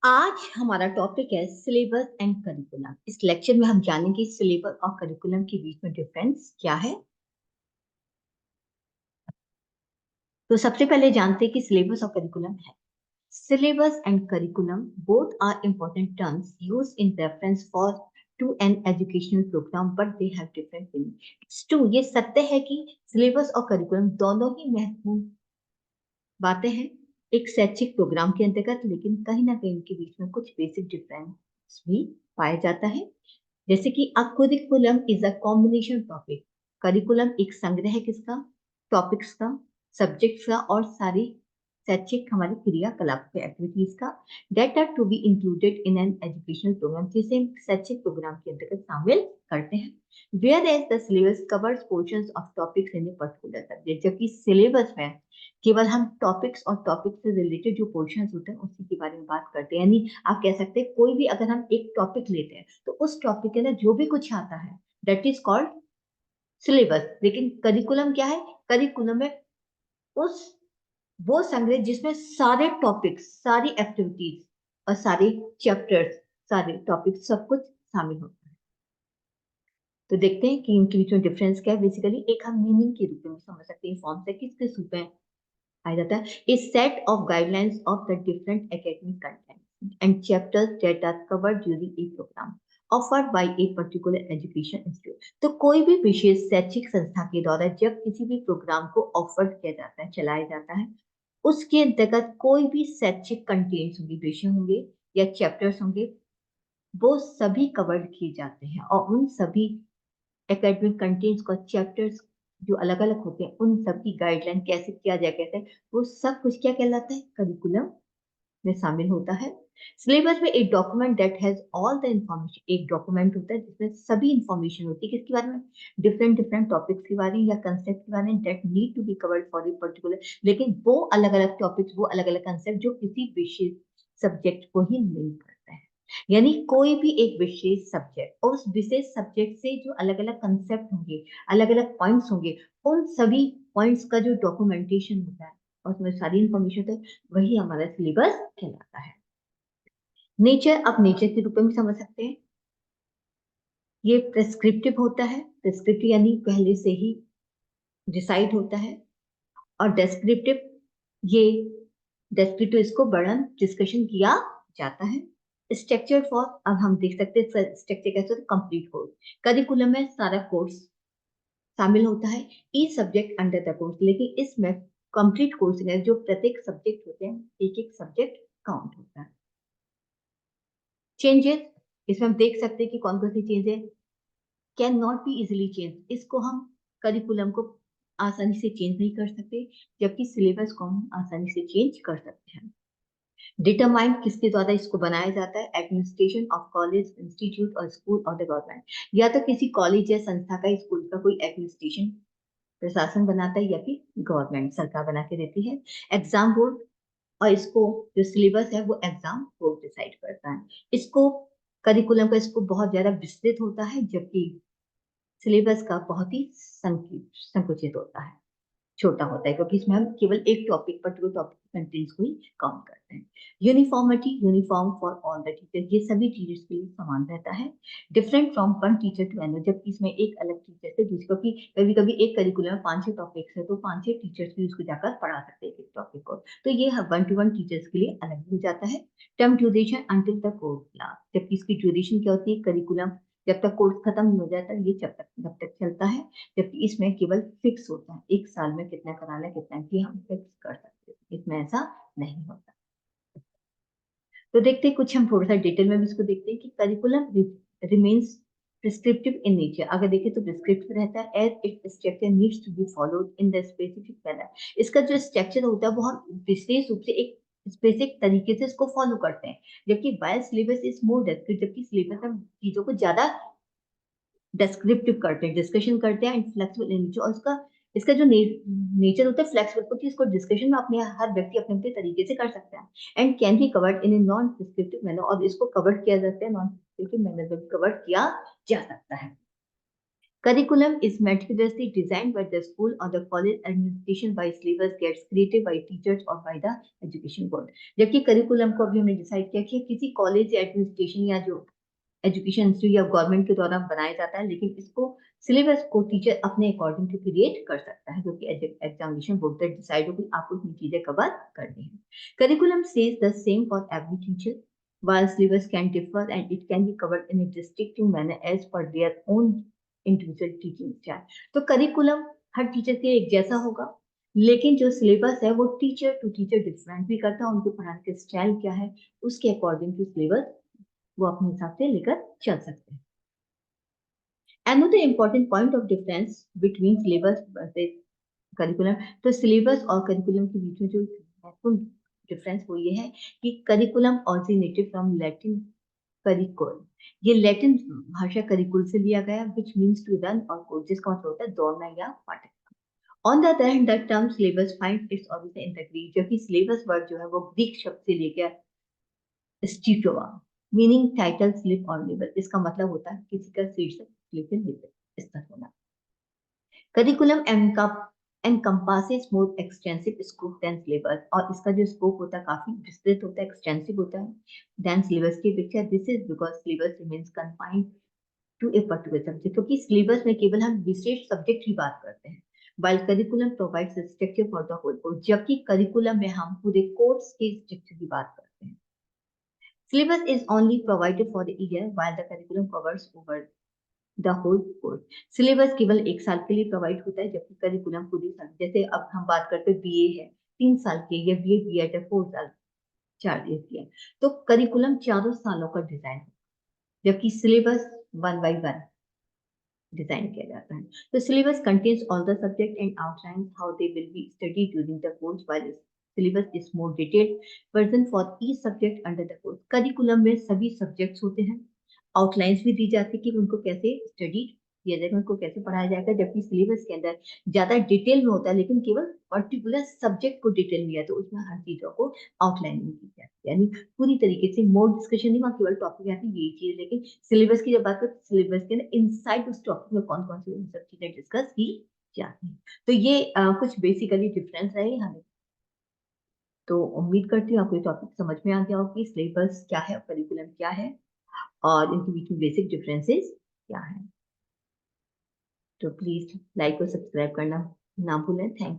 आज हमारा टॉपिक है सिलेबस एंड करिकुलम। इस लेक्चर में हम जानेंगे सिलेबस और करिकुलम के बीच में डिफरेंस क्या है। तो सबसे पहले जानते हैं कि सिलेबस और करिकुलम है। Syllabus and curriculum both are important terms used in reference for to an educational program but they have different meaning. It's true, ये सत्य है कि सिलेबस और करिकुलम दोनों ही महत्वपूर्ण बातें हैं एक शैक्षिक प्रोग्राम के अंतर्गत, लेकिन कहीं ना कहीं इनके बीच में कुछ बेसिक डिफरेंस भी पाया जाता है। जैसे कि a curriculum is a combination topic. Curriculum एक संग्रह है किसका? टॉपिक्स का, सब्जेक्ट्स का और सारी शैक्षिक हमारी क्रियाकलाप के एक्टिविटीज का that are to be included in an educational program, जिसे हम शैक्षिक प्रोग्राम के अंतर्गत शामिल करते हैं। Whereas the syllabus covers portions of topics in a particular subject, जबकि सिलेबस में केवल हम टॉपिक्स और टॉपिक से रिलेटेड जो पोर्शंस होते हैं उसी के बारे में बात करते हैं। यानी आप कह सकते हैं कोई भी अगर हम एक टॉपिक लेते हैं तो उस टॉपिक के अंदर जो भी कुछ आता है दैट इज कॉल्ड सिलेबस। लेकिन करिकुलम क्या है? करिकुलम में उस वो संग्रह जिसमें सारे टॉपिक्स, सारी एक्टिविटीज और सारे चैप्टर्स, सारे टॉपिक्स सब कुछ शामिल होता है। तो देखते हैं कि इनके बीच में डिफरेंस क्या है। बेसिकली एक हम मीनिंग के रूप में समझ सकते हैं, फॉर्म से किस किस रूप में आ जाता है। A set of guidelines of the different academic content and chapters that are covered during a programme offered by a particular education institute. तो कोई भी विशेष शैक्षिक संस्था के द्वारा जब किसी भी प्रोग्राम को ऑफर किया जाता है, चलाया जाता है, उसके अंतर्गत कोई भी शैक्षिक कंटेंट्स होंगे, विषय होंगे या चैप्टर्स होंगे, वो सभी कवर्ड किए जाते हैं। और उन सभी एकेडमिक कंटेंट्स को, चैप्टर्स जो अलग अलग होते हैं, उन सब की गाइडलाइन कैसे किया जाए, कैसे, वो सब कुछ क्या कहलाता है? करिकुलम में शामिल होता है। सिलेबस में एक document that has all the information, एक डॉक्यूमेंट होता है जिसमें सभी इंफॉर्मेशन होती है किसके बारे में? डिफरेंट डिफरेंट टॉपिक्स के बारे में या कंसेप्ट के बारे में that need to be covered for a particular. लेकिन वो अलग अलग टॉपिक्स, वो अलग अलग कंसेप्ट जो किसी विशेष सब्जेक्ट को ही लिंक करता है। यानी कोई भी एक विशेष सब्जेक्ट और उस विशेष सब्जेक्ट से जो अलग अलग कंसेप्ट होंगे, अलग अलग पॉइंट्स होंगे, उन सभी पॉइंट्स का जो डॉक्यूमेंटेशन होता है और उसमें सारी इंफॉर्मेशन होता है, वही हमारा सिलेबस कहलाता है। नेचर, अब नेचर के रूप में समझ सकते हैं। ये प्रेस्क्रिप्टिव होता है। प्रेस्क्रिप्टिव यानी पहले से ही डिसाइड होता है। और डेस्क्रिप्टिव, ये डेस्क्रिप्टिव इसको वर्णन, डिस्कशन किया जाता है। स्ट्रक्चर फॉर, अब हम देख सकते हैं स्ट्रक्चर कैसे होता है। कंप्लीट कोर्स, करिकुलम में सारा कोर्स शामिल होता है। ई सब्जेक्ट अंडर द कोर्स, लेकिन इसमें कंप्लीट कोर्स में जो प्रत्येक सब्जेक्ट होते हैं, एक एक सब्जेक्ट काउंट होता है। चेंजेस, इसमें हम देख सकते हैं कि कौन कौन सी changes can not be easily change. इसको हम करिकुलम को आसानी से चेंज नहीं कर सकते, जबकि सिलेबस को हम आसानी से चेंज कर सकते हैं। डिटरमाइन, किसके द्वारा इसको बनाया जाता है? एडमिनिस्ट्रेशन ऑफ कॉलेज, इंस्टीट्यूट और स्कूल और द गवर्नमेंट। या तो किसी कॉलेज या संस्था का, स्कूल का कोई एडमिनिस्ट्रेशन, प्रशासन बनाता है, या फिर गवर्नमेंट, सरकार बना के देती है। एग्जाम बोर्ड, और इसको जो सिलेबस है वो एग्जाम बोर्ड डिसाइड करता है। इसको करिकुलम का इसको बहुत ज्यादा विस्तृत होता है, जबकि सिलेबस का बहुत ही संकुचित होता है, छोटा होता है, क्योंकि इसमें हम केवल एक टॉपिक, पर्टिकुलर टॉपिक कंटेंट्स को ही काउंट करते हैं। Uniformity, uniform for all the teacher, ये सभी टीचर्स के लिए समान रहता है। Different from one teacher to another, जबकि इसमें एक अलग टीचर से दूसरे, क्योंकि कभी कभी एक करिकुलम में 5-6 टॉपिक्स है तो 5-6 टीचर्स भी उसको जाकर पढ़ा सकते हैं एक टॉपिक को, तो ये वन टू वन टीचर्स के लिए अलग हो जाता है। Term duration until the course last, जबकि इसकी ड्यूरेशन क्या होती है? करिकुलम जब तक कोर्स खत्म नहीं हो जाता, ये जब तक चलता है, जबकि इसमें केवल फिक्स होता है, एक साल में कितना कराना है, कितना की हम फिक्स कर सकते हैं, इसमें ऐसा नहीं होता। तो देखते हैं कुछ, हम थोड़ा सा डिटेल में भी इसको देखते हैं कि curriculum remains prescriptive in nature. अगर देखें तो प्रिस्क्रिप्टिव रहता है as it structure needs to be followed in the specific manner. इसका जो स्ट्रक्चर होता है वो हम विशेष रूप से एक स्पेसिफिक तरीके से इसको फॉलो करते हैं, जबकि while syllabus is more descriptive, जबकि सिलेबस हम चीजों को ज्यादा डिस्क्रिप्टिव करते हैं, डिस्कशन करते हैं, एंड फ्लेक्सिबल इन नेचर। और इसका इसका जो नेचर होता है फ्लेक्सिबल, क्योंकि इसको डिस्कशन में अपने हर व्यक्ति अपने अपने तरीके से कर सकता है। And can be covered in a non prescriptive manner, और इसको कवर किया जाता है, नॉन प्रिस्क्रिप्टिव मैनर में भी कवर किया जा सकता है। Curriculum is meticulously designed by the school or the college administration by syllabus gets created by teachers or by the education board. जबकि करिकुलम को अभी हमने डिसाइड किया कि किसी कॉलेज या एडमिनिस्ट्रेशन या जो एजुकेशन इंस्टीट्यूट या गवर्नमेंट के द्वारा बनाया जाता है, लेकिन इसको सिलेबस को टीचर अपने अकॉर्डिंग टू क्रिएट कर सकता है, जो कि एग्जामिनेशन बोर्ड तक डिसाइड हो कि आपको इतनी चीजें कवर करनी है. Curriculum stage the same for every teacher while syllabus can differ and it can be covered in a distinctive manner as per their own individual teaching style. तो curriculum हर teacher के एक जैसा होगा, लेकिन जो सिलेबस है वो टीचर टू टीचर डिफरेंट भी करता है. उनके पढ़ाने के स्टाइल क्या है उसके अकॉर्डिंग टू सिलेबस वो अपने हिसाब से लेकर चल सकते हैं. Another important point of difference between syllabus versus curriculum, तो सिलेबस और करिकुलम के बीच में जो महत्वपूर्ण डिफरेंस वो ये है कि करिकुलम ऑरिजिनेटेड फ्रॉम लैटिन करिकुल. ये लैटिन भाषा करिकुल से लिया गया विच मीन्स टू रन और कोर्स, जिसका मतलब होता है दौड़ना या पाठक. On the other hand the term syllabus find its origin in the Greek, जबकि सिलेबस वर्ड जो है वो ग्रीक शब्द से लेकर स्टिटोवा मीनिंग टाइटल स्लिप और लेबल. इसका मतलब होता है किसी का शीर्षक स्लिप लेबल इस तरह होना. Curriculum encompasses more extensive scope than syllabus, और इसका जो स्कोप होता है काफी विस्तृत होता है, एक्सटेंसिव होता है than syllabus की अपेक्षा. This is because syllabus remains confined to a particular subject, क्योंकि syllabus में केवल हम विशेष सब्जेक्ट की बात करते हैं, while curriculum provides a structure for the whole course, जबकि करिकुलम में हम पूरे कोर्स के स्ट्रक्चर की बात करते हैं. Syllabus is only provided for the year while the curriculum covers over the whole course. Syllabus केवल एक साल के लिए प्रोवाइड होता है, जबकि करिकुलम पूरे साल. जैसे अब हम बात करते हैं बीए है 3 साल के, या बीए बीएड है 4 साल 4 ईयर की है, तो करिकुलम 4 सालों का डिजाइन, जबकि सिलेबस 1 by 1 डिजाइन किया जाता है. तो syllabus contains all the subject and outlines how they will be studied during the course, while syllabus is more detailed version for each subject under the course. Curriculum में सभी subjects होते हैं, outlines भी दी जाती है कि उनको कैसे स्टडी किया जाएगा, उनको कैसे पढ़ाया जाएगा, जबकि सिलेबस के अंदर ज्यादा डिटेल में होता है, लेकिन केवल पर्टिकुलर सब्जेक्ट को डिटेल में, तो उसमें हर चीजों को आउटलाइन में की जाती है, यानी पूरी तरीके से मोर डिस्कशन नहीं, वहाँ केवल टॉपिक आती है यही चीज. लेकिन सिलेबस की जब बात करते सिलेबस के अंदर इनसाइड उस टॉपिक में कौन कौन सी सब चीजें डिस्कस की जाती है. तो ये कुछ बेसिकली डिफरेंस रहे हमें. तो उम्मीद करती हूँ आपको ये टॉपिक समझ में आ गया हो कि सिलेबस क्या है और करिकुलम क्या है और इनके बीच में बेसिक डिफरेंसेस क्या है. तो प्लीज लाइक और सब्सक्राइब करना ना भूलें. Thank you.